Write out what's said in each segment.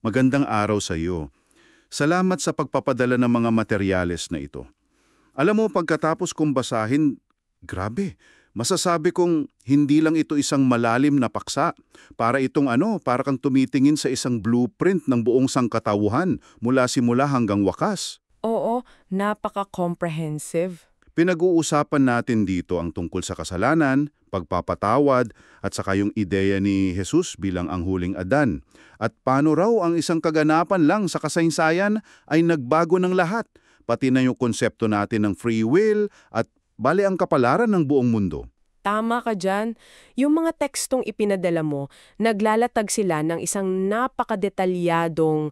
Magandang araw sa iyo. Salamat sa pagpapadala ng mga materyales na ito. Alam mo, pagkatapos kong basahin, grabe, masasabi kong hindi lang ito isang malalim na paksa. Para kang tumitingin sa isang blueprint ng buong sangkatauhan mula simula hanggang wakas. Oo, napaka-comprehensive. Pinag-uusapan natin dito ang tungkol sa kasalanan, pagpapatawad, at saka yung ideya ni Jesus bilang ang huling Adan. At paano raw ang isang kaganapan lang sa kasaysayan ay nagbago ng lahat, pati na yung konsepto natin ng free will at bali ang kapalaran ng buong mundo. Tama ka dyan. Yung mga tekstong ipinadala mo, naglalatag sila ng isang napakadetalyadong,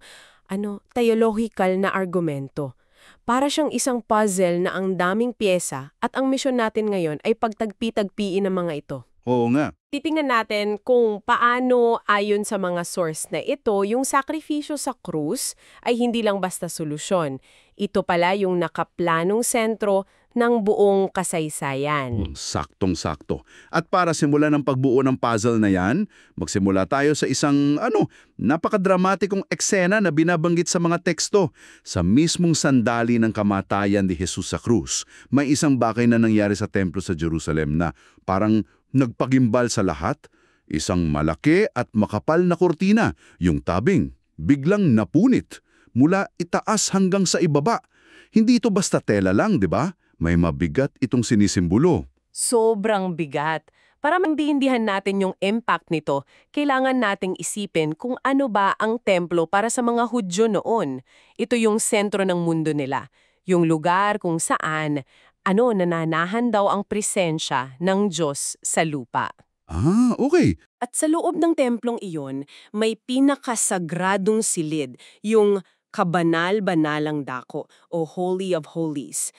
theological na argumento. Para siyang isang puzzle na ang daming pyesa at ang misyon natin ngayon ay pagtagpi-tagpiin ng mga ito. Oo nga. Titingnan natin kung paano ayon sa mga source na ito, yung sakripisyo sa krus ay hindi lang basta solusyon. Ito pala yung nakaplanong sentro ng buong kasaysayan. Saktong-sakto. At para simulan ang pagbuo ng puzzle na yan, magsimula tayo sa isang napakadramatikong eksena na binabanggit sa mga teksto. Sa mismong sandali ng kamatayan ni Jesus sa krus, may isang bagay na nangyari sa templo sa Jerusalem na parang nagpagimbal sa lahat. Isang malaki at makapal na kurtina, yung tabing, biglang napunit mula itaas hanggang sa ibaba. Hindi ito basta tela lang, di ba? May mabigat itong sinisimbolo. Sobrang bigat. Para maintindihan natin yung impact nito, kailangan nating isipin kung ano ba ang templo para sa mga Hudyo noon. Ito yung sentro ng mundo nila. Yung lugar kung saan, nananahan daw ang presensya ng Diyos sa lupa. Ah, okay. At sa loob ng templong iyon, may pinakasagradong silid, yung kabanal-banalang dako o Holy of Holies.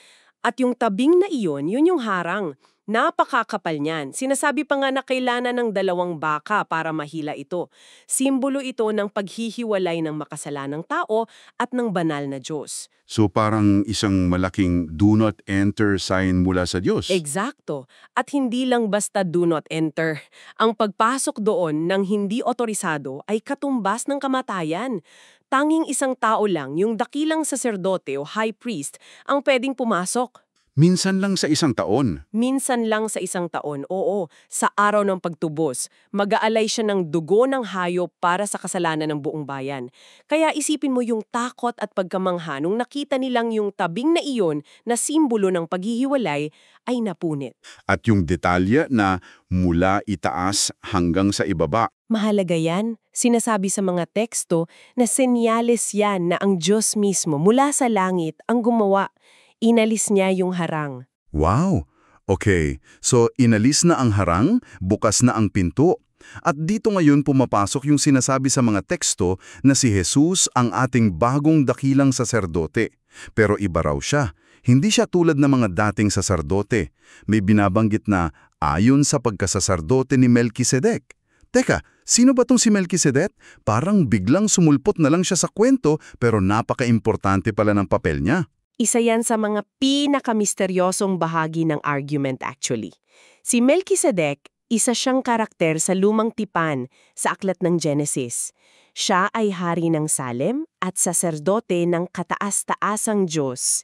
At yung tabing na iyon, yun yung harang. Napakakapal niyan. Sinasabi pa nga na kailangan ng 2 baka para mahila ito. Simbolo ito ng paghihiwalay ng makasalanang tao at ng banal na Diyos. So parang isang malaking do not enter sign mula sa Diyos. Eksakto. At hindi lang basta do not enter. Ang pagpasok doon ng hindi otorisado ay katumbas ng kamatayan. Tanging isang tao lang, yung dakilang saserdote o high priest, ang pwedeng pumasok. Minsan lang sa isang taon. Minsan lang sa isang taon, oo, sa araw ng pagtubos, mag-aalay siya ng dugo ng hayop para sa kasalanan ng buong bayan. Kaya isipin mo yung takot at pagkamangha nung nakita nilang yung tabing na iyon na simbolo ng paghihiwalay ay napunit. At yung detalye na mula itaas hanggang sa ibaba. Mahalaga yan. Sinasabi sa mga teksto na senyales yan na ang Diyos mismo mula sa langit ang gumawa. Inalis niya yung harang. Wow! Okay, so inalis na ang harang, bukas na ang pinto. At dito ngayon pumapasok yung sinasabi sa mga teksto na si Jesus ang ating bagong dakilang saserdote. Pero iba raw siya. Hindi siya tulad ng mga dating saserdote. May binabanggit na ayon sa pagkasaserdote ni Melkisedek. Teka, sino ba tong si Melkisedek? Parang biglang sumulpot na lang siya sa kwento pero napaka-importante pala ng papel niya. Isa yan sa mga pinakamisteryosong bahagi ng argument actually. Si Melkisedek, isa siyang karakter sa lumang tipan sa aklat ng Genesis. Siya ay hari ng Salem at saserdote ng kataas-taasang Diyos.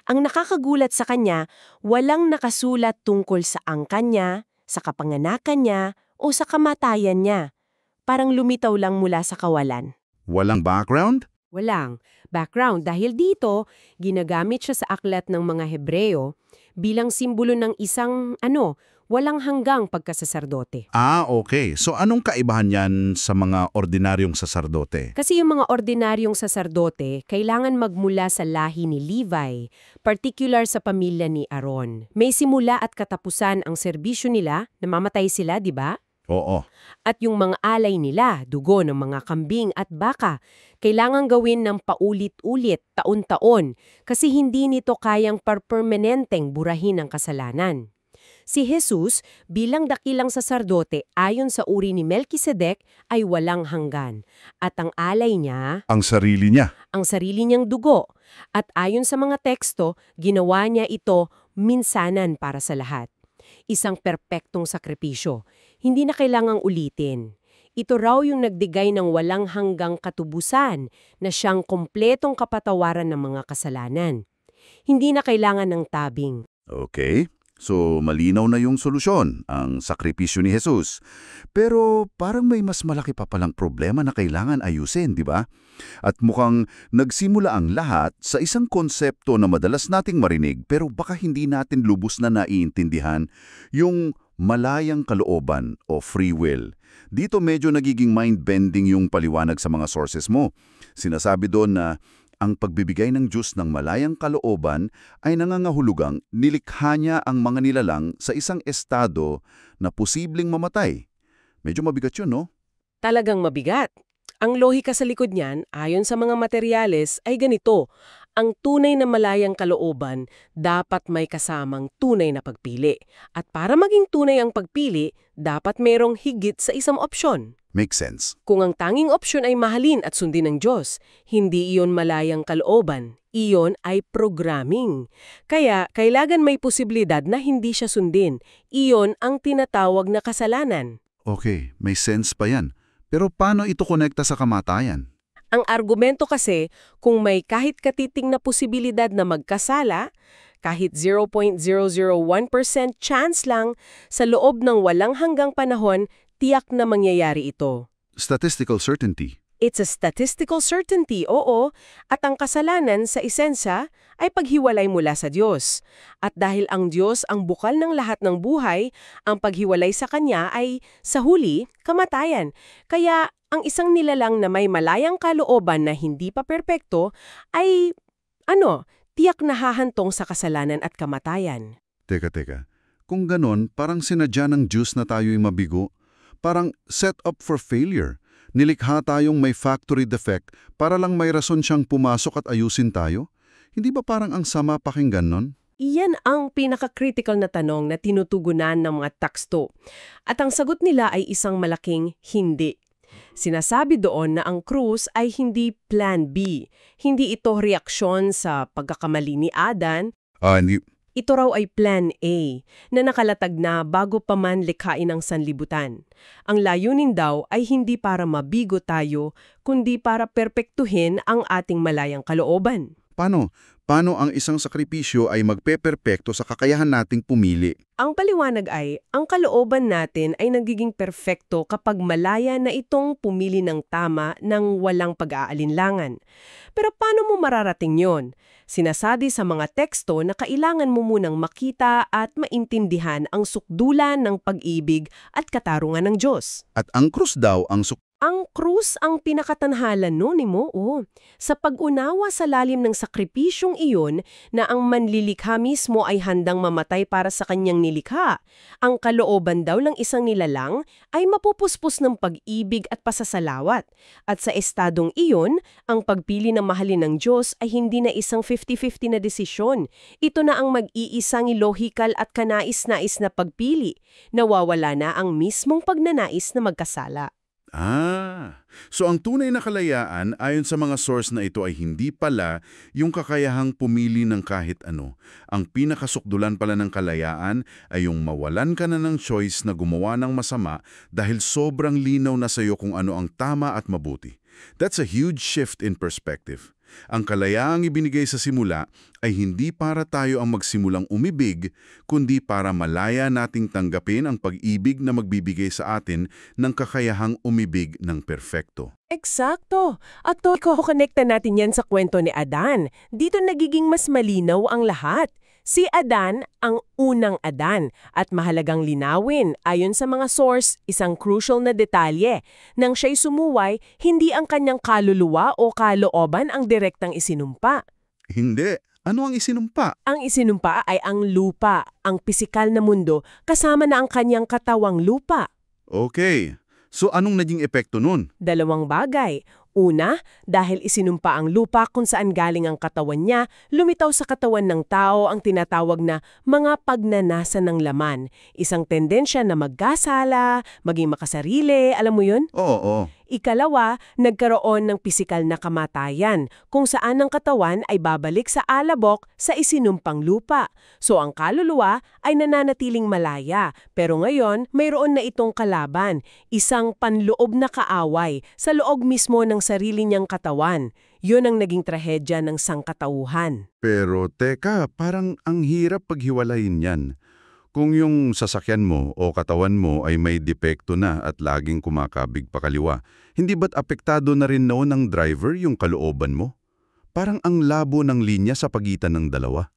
Ang nakakagulat sa kanya, walang nakasulat tungkol sa angkan niya, sa kapanganakan niya, o sa kamatayan niya. Parang lumitaw lang mula sa kawalan. Walang background? Walang background dahil dito, ginagamit siya sa aklat ng mga Hebreo bilang simbolo ng isang, walang hanggang pagkasaserdote. Ah, okay. So anong kaibahan yan sa mga ordinaryong saserdote? Kasi yung mga ordinaryong saserdote, kailangan magmula sa lahi ni Levi, particular sa pamilya ni Aaron. May simula at katapusan ang serbisyo nila, namamatay sila, di ba? Oo. At yung mga alay nila, dugo ng mga kambing at baka, kailangan gawin ng paulit-ulit, taon-taon, kasi hindi nito kayang permanenteng burahin ang kasalanan. Si Jesus, bilang dakilang saserdote ayon sa uri ni Melkisedek, ay walang hanggan. At ang alay niya, Ang sarili niya. ang sarili niyang dugo. At ayon sa mga teksto, ginawa niya ito minsanan para sa lahat. Isang perpektong sakripisyo. Hindi na kailangang ulitin. Ito raw yung nagdigay ng walang hanggang katubusan na siyang kompletong kapatawaran ng mga kasalanan. Hindi na kailangan ng tabing. Okay. So, malinaw na yung solusyon, ang sakripisyo ni Jesus. Pero parang may mas malaki pa palang problema na kailangan ayusin, di ba? At mukhang nagsimula ang lahat sa isang konsepto na madalas nating marinig pero baka hindi natin lubos na naiintindihan, yung malayang kalooban o free will. Dito medyo nagiging mind-bending yung paliwanag sa mga sources mo. Sinasabi doon na ang pagbibigay ng Diyos ng malayang kalooban ay nangangahulugang nilikha niya ang mga nilalang sa isang estado na posibleng mamatay. Medyo mabigat yun, no? Talagang mabigat. Ang lohika sa likod niyan, ayon sa mga materyales, ay ganito. Ang tunay na malayang kalooban dapat may kasamang tunay na pagpili. At para maging tunay ang pagpili, dapat mayroong higit sa isang opsyon. Makes sense. Kung ang tanging opsyon ay mahalin at sundin ng Diyos, hindi iyon malayang kalooban. Iyon ay programming. Kaya, kailangan may posibilidad na hindi siya sundin. Iyon ang tinatawag na kasalanan. Okay, may sense pa yan. Pero paano ito konekta sa kamatayan? Ang argumento kasi, kung may kahit katiting na posibilidad na magkasala, kahit 0.001% chance lang, sa loob ng walang hanggang panahon, tiyak na mangyayari ito. Statistical certainty. It's a statistical certainty, oo, at ang kasalanan sa esensya ay paghiwalay mula sa Diyos. At dahil ang Diyos ang bukal ng lahat ng buhay, ang paghiwalay sa Kanya ay, sa huli, kamatayan. Kaya, ang isang nilalang na may malayang kalooban na hindi pa perpekto ay, tiyak na hahantong sa kasalanan at kamatayan. Teka. Kung ganon, parang sinadya ng Diyos na tayo'y mabigo. Parang set up for failure. Nilikha tayong may factory defect para lang may rason siyang pumasok at ayusin tayo? Hindi ba parang ang sama pakinggan nun? Iyan ang pinaka-critical na tanong na tinutugunan ng mga teksto. At ang sagot nila ay isang malaking hindi. Sinasabi doon na ang krus ay hindi plan B. Hindi ito reaksyon sa pagkakamali ni Adan. Ito raw ay Plan A, na nakalatag na bago pa man likhain ang sanlibutan. Ang layunin daw ay hindi para mabigo tayo, kundi para perpektuhin ang ating malayang kalooban. Paano ang isang sakripisyo ay magpeperpekto sa kakayahan nating pumili? Ang paliwanag ay, ang kalooban natin ay nagiging perfecto kapag malaya na itong pumili ng tama ng walang pag-aalinlangan. Pero paano mo mararating yon? Sinasabi sa mga teksto na kailangan mo munang makita at maintindihan ang sukdulan ng pag-ibig at katarungan ng Diyos. At ang krus daw ang Ang krus ang pinakatanhalan nun, mo, sa pag-unawa sa lalim ng sakripisyong iyon na ang manlilikha mismo ay handang mamatay para sa kanyang nilikha. Ang kalooban daw ng isang nilalang ay mapupuspos ng pag-ibig at pasasalawat. At sa estadong iyon, ang pagpili ng mahalin ng Diyos ay hindi na isang 50-50 na desisyon. Ito na ang mag-iisang lohikal at kanais-nais na pagpili. Nawawala na ang mismong pagnanais na magkasala. So ang tunay na kalayaan ayon sa mga source na ito ay hindi pala yung kakayahang pumili ng kahit ano. Ang pinakasukdulan pala ng kalayaan ay yung mawalan ka na ng choice na gumawa ng masama dahil sobrang linaw na sa'yo kung ano ang tama at mabuti. That's a huge shift in perspective. Ang kalayaang ibinigay sa simula ay hindi para tayo ang magsimulang umibig, kundi para malaya nating tanggapin ang pag-ibig na magbibigay sa atin ng kakayahang umibig ng perpekto. Eksakto! At konekta natin yan sa kwento ni Adan. Dito nagiging mas malinaw ang lahat. Si Adan ang unang Adan at mahalagang linawin ayon sa mga source isang crucial na detalye. Nang siya'y sumuway, hindi ang kanyang kaluluwa o kalooban ang direktang isinumpa. Hindi. Ano ang isinumpa? Ang isinumpa ay ang lupa, ang pisikal na mundo, kasama na ang kanyang katawang lupa. Okay. So anong naging epekto nun? Dalawang bagay. Una, dahil isinumpa ang lupa kung saan galing ang katawan niya, lumitaw sa katawan ng tao ang tinatawag na mga pagnanasa ng laman. Isang tendensya na magkasala, maging makasarili, alam mo yun? Oo. Ikalawa, nagkaroon ng pisikal na kamatayan, kung saan ang katawan ay babalik sa alabok sa isinumpang lupa. So ang kaluluwa ay nananatiling malaya, pero ngayon mayroon na itong kalaban, isang panloob na kaaway sa loob mismo ng sarili niyang katawan. Yun ang naging trahedya ng sangkatauhan. Pero teka, parang ang hirap paghiwalayin yan. Kung yung sasakyan mo o katawan mo ay may depekto na at laging kumakabig pa kaliwa, hindi ba't apektado na rin noon ng driver yung kalooban mo? Parang ang labo ng linya sa pagitan ng dalawa.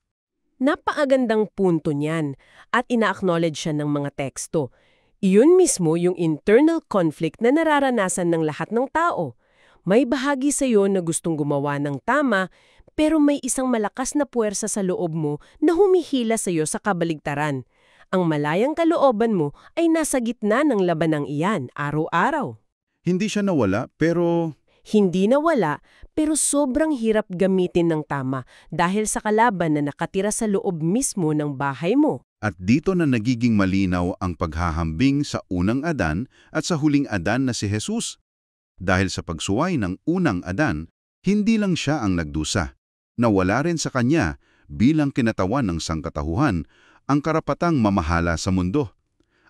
Napakagandang punto niyan at ina-acknowledge siya ng mga teksto. Iyon mismo yung internal conflict na nararanasan ng lahat ng tao. May bahagi sa iyo na gustong gumawa ng tama, pero may isang malakas na puwersa sa loob mo na humihila sa iyo sa kabaligtaran. Ang malayang kalooban mo ay nasa gitna ng labanang iyan, araw-araw. Hindi siya nawala, pero Hindi nawala, pero sobrang hirap gamitin ng tama dahil sa kalaban na nakatira sa loob mismo ng bahay mo. at dito na nagiging malinaw ang paghahambing sa unang Adan at sa huling Adan na si Jesus. Dahil sa pagsuway ng unang Adan, hindi lang siya ang nagdusa. Nawala rin sa kanya bilang kinatawan ng sangkatauhan ang karapatang mamahala sa mundo.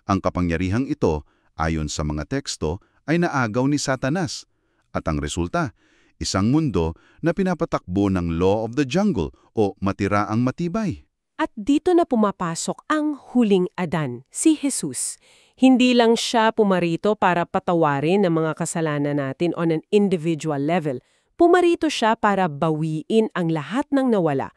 Ang kapangyarihang ito, ayon sa mga teksto, ay naagaw ni Satanas. At ang resulta, isang mundo na pinapatakbo ng law of the jungle o matiraang matibay. At dito na pumapasok ang huling Adan, si Jesus. Hindi lang siya pumarito para patawarin ang mga kasalanan natin on an individual level. Pumarito siya para bawiin ang lahat ng nawala.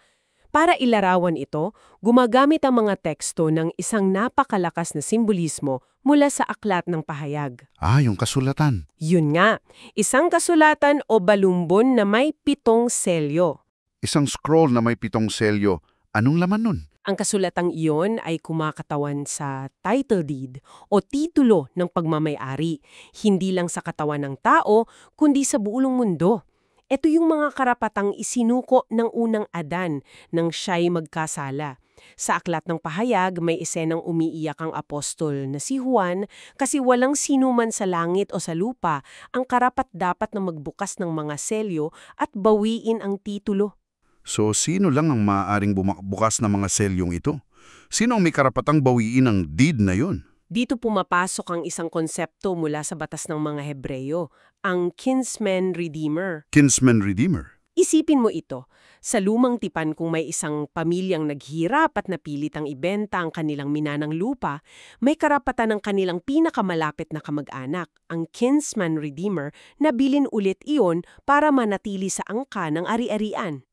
Para ilarawan ito, gumagamit ang mga teksto ng isang napakalakas na simbolismo mula sa aklat ng pahayag. Yung kasulatan. Yun nga, isang kasulatan o balumbon na may 7 selyo. Isang scroll na may 7 selyo. Anong laman nun? Ang kasulatang iyon ay kumakatawan sa title deed o titulo ng pagmamay-ari, hindi lang sa katawan ng tao, kundi sa buong mundo. Ito yung mga karapatang isinuko ng unang Adan nang siya'y magkasala. Sa aklat ng pahayag, may esenang umiiyak ang apostol na si Juan kasi walang sinuman sa langit o sa lupa ang karapat-dapat na magbukas ng mga selyo at bawiin ang titulo. So, sino lang ang maaaring bukas ng mga selyong ito? Sino ang may karapatang bawiin ang deed na yon? Dito pumapasok ang isang konsepto mula sa batas ng mga Hebreyo, ang kinsman redeemer. Kinsman Redeemer. Isipin mo ito, sa lumang tipan kung may isang pamilyang naghirap at napilitang ibenta ang kanilang minanang lupa, may karapatan ng kanilang pinakamalapit na kamag-anak, ang kinsman redeemer, na bilhin ulit iyon para manatili sa angka ng ari-arian.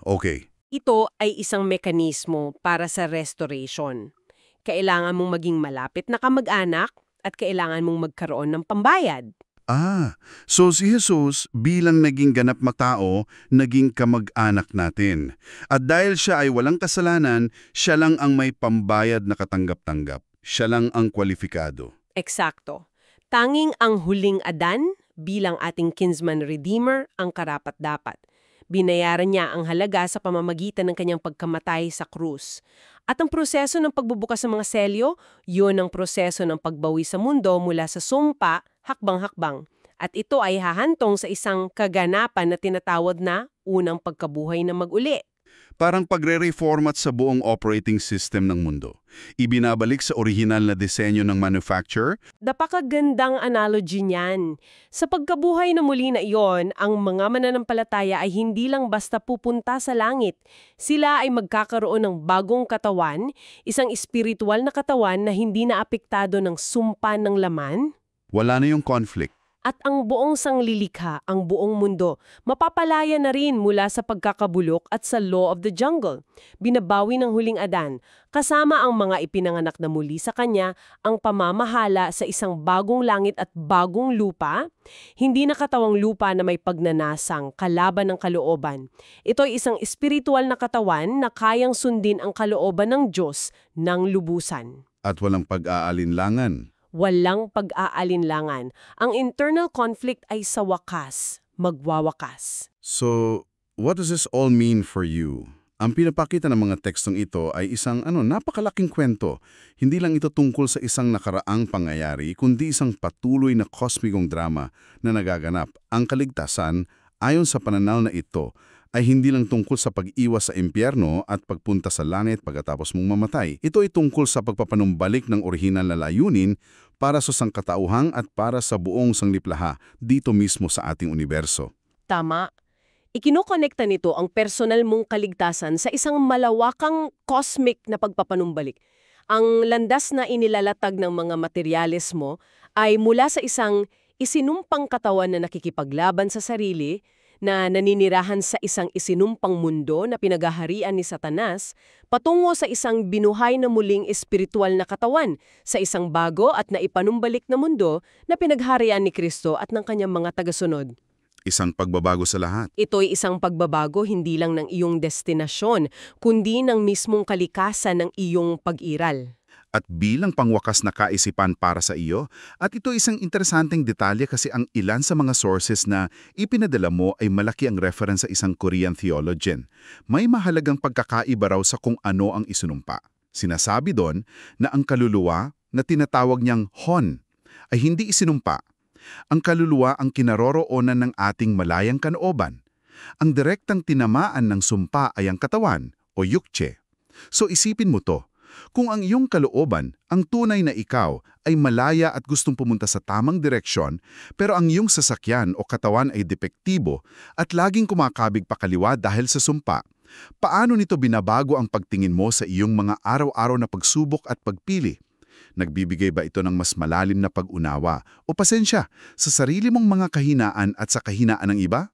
Okay. Ito ay isang mekanismo para sa restoration. Kailangan mong maging malapit na kamag-anak at kailangan mong magkaroon ng pambayad. So si Jesus bilang naging ganap na tao, naging kamag-anak natin. At dahil siya ay walang kasalanan, siya lang ang may pambayad na katanggap-tanggap. Siya lang ang kwalifikado. Eksakto. Tanging ang huling Adan bilang ating kinsman redeemer ang karapat-dapat. Binayaran niya ang halaga sa pamamagitan ng kanyang pagkamatay sa krus. At ang proseso ng pagbubukas ng mga selyo, yun ang proseso ng pagbawi sa mundo mula sa sumpa, hakbang-hakbang. At ito ay hahantong sa isang kaganapan na tinatawag na unang pagkabuhay na mag-uli. Parang pagre-reformat sa buong operating system ng mundo. Ibinabalik sa orihinal na disenyo ng manufacturer. Napakagandang analogy niyan. Sa pagkabuhay na muli na iyon, ang mga mananampalataya ay hindi lang basta pupunta sa langit. Sila ay magkakaroon ng bagong katawan, isang espiritual na katawan na hindi na apektado ng sumpa ng laman. Wala na yung conflict. At ang buong sanglilikha, ang buong mundo, mapapalaya na rin mula sa pagkakabulok at sa law of the jungle. Binabawi ng huling Adan, kasama ang mga ipinanganak na muli sa kanya, ang pamamahala sa isang bagong langit at bagong lupa, hindi na katawang lupa na may pagnanasang, kalaban ng kalooban. Ito ay isang espiritual na katawan na kayang sundin ang kalooban ng Diyos ng lubusan. At walang pag-aalinlangan. Walang pag-aalinlangan. Ang internal conflict ay sa wakas, magwawakas. So, what does this all mean for you? Ang pinapakita ng mga tekstong ito ay isang napakalaking kwento. Hindi lang ito tungkol sa isang nakaraang pangyayari, kundi isang patuloy na kosmikong drama na nagaganap. Ang kaligtasan, ayon sa pananaw na ito, ay hindi lang tungkol sa pag-iwas sa impyerno at pagpunta sa langit pagkatapos mong mamatay. Ito ay tungkol sa pagpapanumbalik ng orihinal na layunin para sa sangkatauhang at para sa buong sangliplaha dito mismo sa ating universo. Tama. Ikinokonekta nito ang personal mong kaligtasan sa isang malawakang cosmic na pagpapanumbalik. Ang landas na inilalatag ng mga materyales mo ay mula sa isang isinumpang katawan na nakikipaglaban sa sarili, na naninirahan sa isang isinumpang mundo na pinagaharian ni Satanas, patungo sa isang binuhay na muling espiritual na katawan, sa isang bago at naipanumbalik na mundo na pinagharian ni Kristo at ng kanyang mga tagasunod. Isang pagbabago sa lahat. Ito'y isang pagbabago hindi lang ng iyong destinasyon, kundi ng mismong kalikasan ng iyong pag-iral. At bilang pangwakas na kaisipan para sa iyo, at ito isang interesanteng detalye kasi ang ilan sa mga sources na ipinadala mo ay malaki ang reference sa isang Korean theologian. May mahalagang pagkakaiba raw sa kung ano ang isinumpa. Sinasabi doon na ang kaluluwa na tinatawag niyang hon ay hindi isinumpa. Ang kaluluwa ang kinaroroonan ng ating malayang kanooban. Ang direktang tinamaan ng sumpa ay ang katawan o yukche. So isipin mo to. Kung ang iyong kalooban, ang tunay na ikaw, ay malaya at gustong pumunta sa tamang direksyon, pero ang iyong sasakyan o katawan ay depektibo at laging kumakabig pakaliwa dahil sa sumpa, paano nito binabago ang pagtingin mo sa iyong mga araw-araw na pagsubok at pagpili? Nagbibigay ba ito ng mas malalim na pag-unawa o pasensya sa sarili mong mga kahinaan at sa kahinaan ng iba?